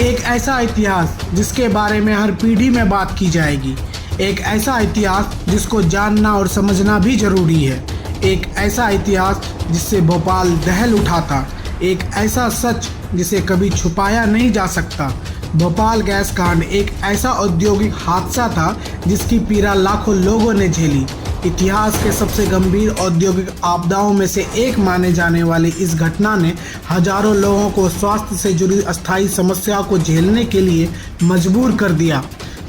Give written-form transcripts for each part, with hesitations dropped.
एक ऐसा इतिहास जिसके बारे में हर पीढ़ी में बात की जाएगी। एक ऐसा इतिहास जिसको जानना और समझना भी जरूरी है। एक ऐसा इतिहास जिससे भोपाल दहल उठा था। एक ऐसा सच जिसे कभी छुपाया नहीं जा सकता। भोपाल गैस कांड एक ऐसा औद्योगिक हादसा था जिसकी पीड़ा लाखों लोगों ने झेली। इतिहास के सबसे गंभीर औद्योगिक आपदाओं में से एक माने जाने वाली इस घटना ने हजारों लोगों को स्वास्थ्य से जुड़ी अस्थायी समस्या को झेलने के लिए मजबूर कर दिया।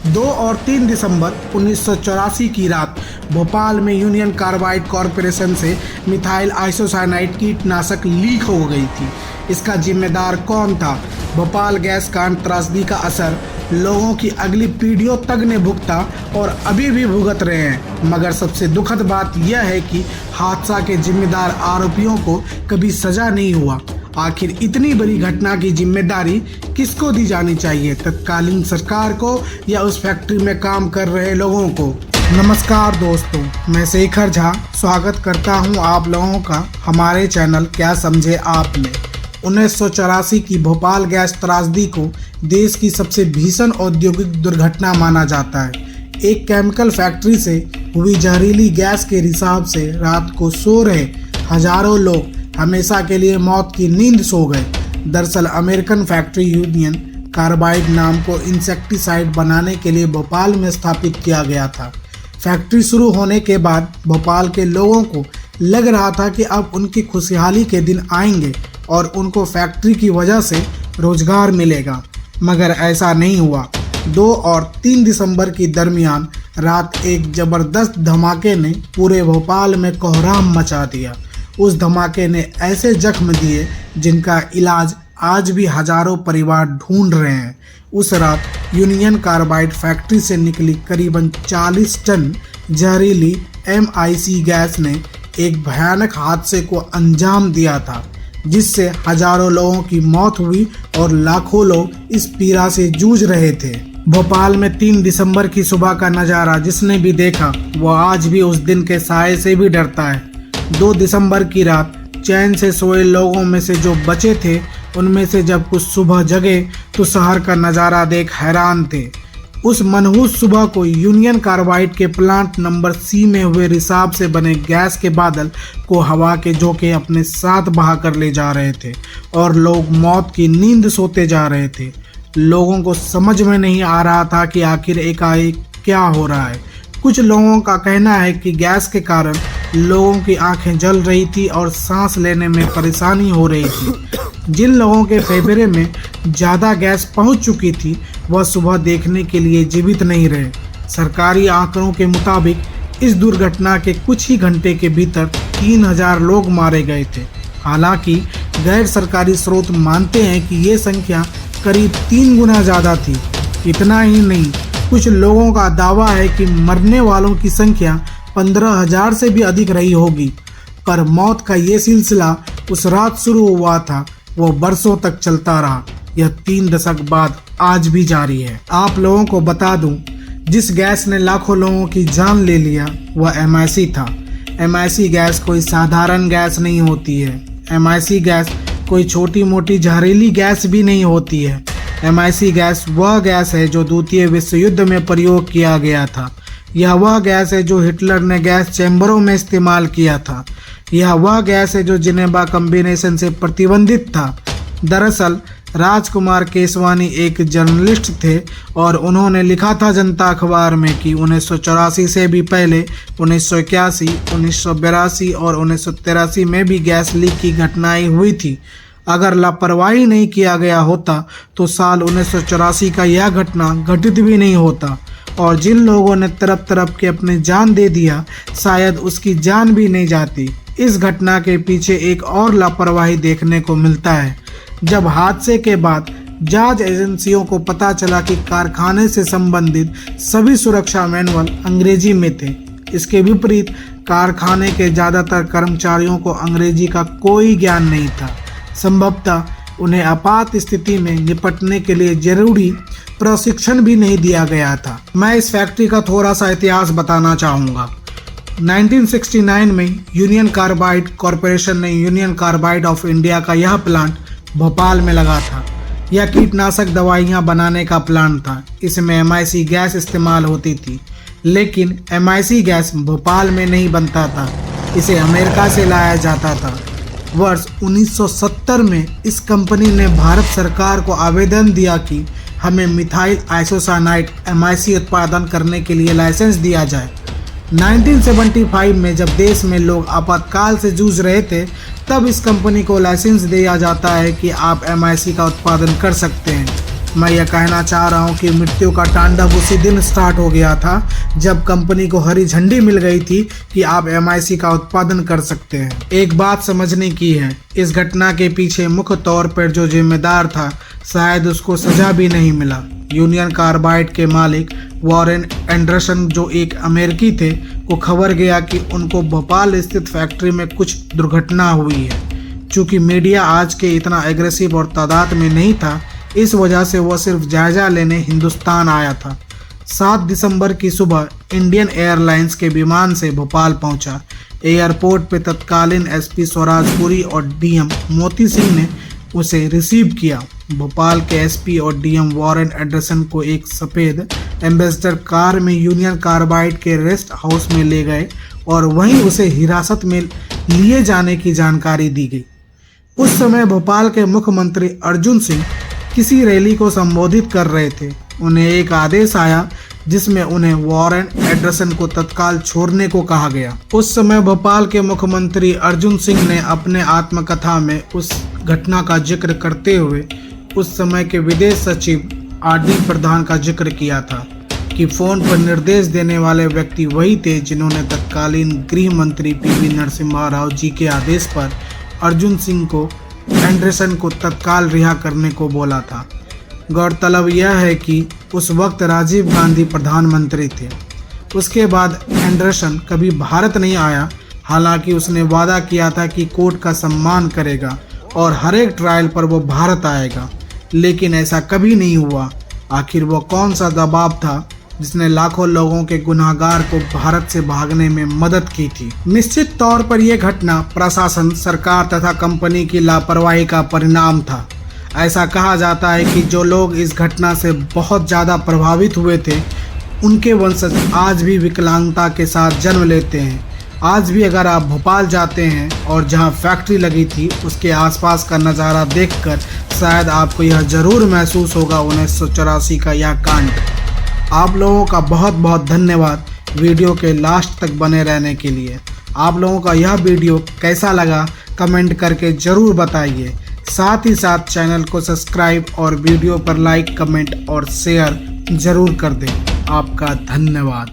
2 और 3 दिसंबर 1984 की रात भोपाल में यूनियन कार्बाइड कॉरपोरेशन से मिथाइल आइसोसाइनाइड कीटनाशक लीक हो गई थी। इसका जिम्मेदार कौन था? भोपाल गैस कांड त्रासदी का असर लोगों की अगली पीढ़ियों तक ने भुगता और अभी भी भुगत रहे हैं। मगर सबसे दुखद बात यह है कि हादसा के जिम्मेदार आरोपियों को कभी सजा नहीं हुआ। आखिर इतनी बड़ी घटना की जिम्मेदारी किसको दी जानी चाहिए? तत्कालीन सरकार को या उस फैक्ट्री में काम कर रहे लोगों को? नमस्कार दोस्तों, मैं शेखर झा स्वागत करता हूं आप लोगों का हमारे चैनल क्या समझे आप में। 1984 की भोपाल गैस त्रासदी को देश की सबसे भीषण औद्योगिक दुर्घटना माना जाता है। एक केमिकल फैक्ट्री से हुई जहरीली गैस के रिसाव से रात को सो रहे हजारों लोग हमेशा के लिए मौत की नींद सो गए। दरअसल अमेरिकन फैक्ट्री यूनियन कार्बाइड नाम को इंसेक्टिसाइड बनाने के लिए भोपाल में स्थापित किया गया था। फैक्ट्री शुरू होने के बाद भोपाल के लोगों को लग रहा था कि अब उनकी खुशहाली के दिन आएंगे और उनको फैक्ट्री की वजह से रोजगार मिलेगा, मगर ऐसा नहीं हुआ। 2 और 3 दिसंबर की दरमियान रात एक जबरदस्त धमाके ने पूरे भोपाल में कोहराम मचा दिया। उस धमाके ने ऐसे जख्म दिए जिनका इलाज आज भी हजारों परिवार ढूंढ रहे हैं। उस रात यूनियन कार्बाइड फैक्ट्री से निकली करीबन 40 टन जहरीली MIC गैस ने एक भयानक हादसे को अंजाम दिया था, जिससे हजारों लोगों की मौत हुई और लाखों लोग इस पीड़ा से जूझ रहे थे। भोपाल में 3 दिसंबर की सुबह का नज़ारा जिसने भी देखा वो आज भी उस दिन के साए से भी डरता है। 2 दिसंबर की रात चैन से सोए लोगों में से जो बचे थे उनमें से जब कुछ सुबह जगे तो शहर का नज़ारा देख हैरान थे। उस मनहूस सुबह को यूनियन कार्बाइड के प्लांट नंबर C में हुए रिसाव से बने गैस के बादल को हवा के झोंके अपने साथ बहा कर ले जा रहे थे और लोग मौत की नींद सोते जा रहे थे। लोगों को समझ में नहीं आ रहा था कि आखिर एकाएक क्या हो रहा है। कुछ लोगों का कहना है कि गैस के कारण लोगों की आंखें जल रही थी और सांस लेने में परेशानी हो रही थी। जिन लोगों के फेफड़े में ज़्यादा गैस पहुंच चुकी थी वह सुबह देखने के लिए जीवित नहीं रहे। सरकारी आंकड़ों के मुताबिक इस दुर्घटना के कुछ ही घंटे के भीतर 3000 लोग मारे गए थे। हालांकि गैर सरकारी स्रोत मानते हैं कि ये संख्या करीब 3 गुना ज़्यादा थी। इतना ही नहीं, कुछ लोगों का दावा है कि मरने वालों की संख्या 15,000 से भी अधिक रही होगी। पर मौत का ये सिलसिला उस रात शुरू हुआ था वो बरसों तक चलता रहा। यह 3 दशक बाद आज भी जारी है। आप लोगों को बता दूं, जिस गैस ने लाखों लोगों की जान ले लिया वह MIC था। MIC गैस कोई साधारण गैस नहीं होती है। MIC गैस कोई छोटी मोटी जहरीली गैस भी नहीं होती है। MIC गैस वह गैस है जो द्वितीय विश्व युद्ध में प्रयोग किया गया था। यह वह गैस है जो हिटलर ने गैस चैम्बरों में इस्तेमाल किया था। यह वह गैस है जो जिनेवा कॉम्बिनेशन से प्रतिबंधित था। दरअसल राजकुमार केसवानी एक जर्नलिस्ट थे और उन्होंने लिखा था जनता अखबार में कि 1984 से भी पहले 1981, 1982 और 1983 में भी गैस लीक की घटनाएं हुई थी। अगर लापरवाही नहीं किया गया होता तो साल 1984 का यह घटना घटित भी नहीं होता और जिन लोगों ने तरफ तरफ के अपने जान दे दिया शायद उसकी जान भी नहीं जाती। इस घटना के पीछे एक और लापरवाही देखने को मिलता है। जब हादसे के बाद जांच एजेंसियों को पता चला कि कारखाने से संबंधित सभी सुरक्षा मैनुअल अंग्रेजी में थे। इसके विपरीत कारखाने के ज़्यादातर कर्मचारियों को अंग्रेजी का कोई ज्ञान नहीं था। संभवतः उन्हें आपात स्थिति में निपटने के लिए जरूरी प्रशिक्षण भी नहीं दिया गया था। मैं इस फैक्ट्री का थोड़ा सा इतिहास बताना चाहूँगा। 1969 में यूनियन कार्बाइड कॉरपोरेशन ने यूनियन कार्बाइड ऑफ इंडिया का यह प्लांट भोपाल में लगा था। यह कीटनाशक दवाइयाँ बनाने का प्लांट था। इसमें MIC गैस इस्तेमाल होती थी, लेकिन MIC गैस भोपाल में नहीं बनता था, इसे अमेरिका से लाया जाता था। वर्ष 1970 में इस कंपनी ने भारत सरकार को आवेदन दिया कि हमें मिथाइल आइसोसाइनाइड MIC उत्पादन करने के लिए लाइसेंस दिया जाए। 1975 में जब देश में लोग आपातकाल से जूझ रहे थे, तब इस कंपनी को लाइसेंस दिया जाता है कि आप MIC का उत्पादन कर सकते हैं। मैं यह कहना चाह रहा हूं कि मृत्यु का तांडव उसी दिन स्टार्ट हो गया था जब कंपनी को हरी झंडी मिल गई थी कि आप MIC का उत्पादन कर सकते हैं। एक बात समझने की है, इस घटना के पीछे मुख्य तौर पर जो जिम्मेदार था, शायद उसको सजा भी नहीं मिला। यूनियन कार्बाइड के मालिक वॉरेन एंडरसन, जो एक अमेरिकी थे, को खबर गया कि उनको भोपाल स्थित फैक्ट्री में कुछ दुर्घटना हुई है। चूँकि मीडिया आज के इतना एग्रेसिव और तादाद में नहीं था, इस वजह से वह सिर्फ जायजा लेने हिंदुस्तान आया था। 7 दिसंबर की सुबह इंडियन एयरलाइंस के विमान से भोपाल पहुंचा। एयरपोर्ट पे तत्कालीन SP स्वराजपुरी और DM मोती सिंह ने उसे रिसीव किया। भोपाल के SP और DM वॉरेन एंडरसन को एक सफ़ेद एम्बेसडर कार में यूनियन कार्बाइड के रेस्ट हाउस में ले गए और वहीं उसे हिरासत में लिए जाने की जानकारी दी गई। उस समय भोपाल के मुख्यमंत्री अर्जुन सिंह किसी रैली को संबोधित कर रहे थे। उन्हें एक आदेश आया जिसमें उन्हें वॉरेन एंडरसन को तत्काल छोड़ने को कहा गया। उस समय भोपाल के मुख्यमंत्री अर्जुन सिंह ने अपने आत्मकथा में उस घटना का जिक्र करते हुए उस समय के विदेश सचिव RD प्रधान का जिक्र किया था कि फोन पर निर्देश देने वाले व्यक्ति वही थे जिन्होंने तत्कालीन गृह मंत्री PV नरसिम्हा राव जी के आदेश पर अर्जुन सिंह को एंडरसन को तत्काल रिहा करने को बोला था। गौरतलब यह है कि उस वक्त राजीव गांधी प्रधानमंत्री थे। उसके बाद एंडरसन कभी भारत नहीं आया, हालांकि उसने वादा किया था कि कोर्ट का सम्मान करेगा और हर एक ट्रायल पर वो भारत आएगा, लेकिन ऐसा कभी नहीं हुआ। आखिर वो कौन सा दबाव था जिसने लाखों लोगों के गुनहगार को भारत से भागने में मदद की थी? निश्चित तौर पर यह घटना प्रशासन, सरकार तथा कंपनी की लापरवाही का परिणाम था। ऐसा कहा जाता है कि जो लोग इस घटना से बहुत ज़्यादा प्रभावित हुए थे, उनके वंशज आज भी विकलांगता के साथ जन्म लेते हैं। आज भी अगर आप भोपाल जाते हैं और जहां फैक्ट्री लगी थी उसके आसपास का नज़ारा देखकर शायद आपको यह ज़रूर महसूस होगा 1984 का यह कांड। आप लोगों का बहुत बहुत धन्यवाद वीडियो के लास्ट तक बने रहने के लिए। आप लोगों का यह वीडियो कैसा लगा कमेंट करके ज़रूर बताइए। साथ ही साथ चैनल को सब्सक्राइब और वीडियो पर लाइक, कमेंट और शेयर ज़रूर कर दें। आपका धन्यवाद।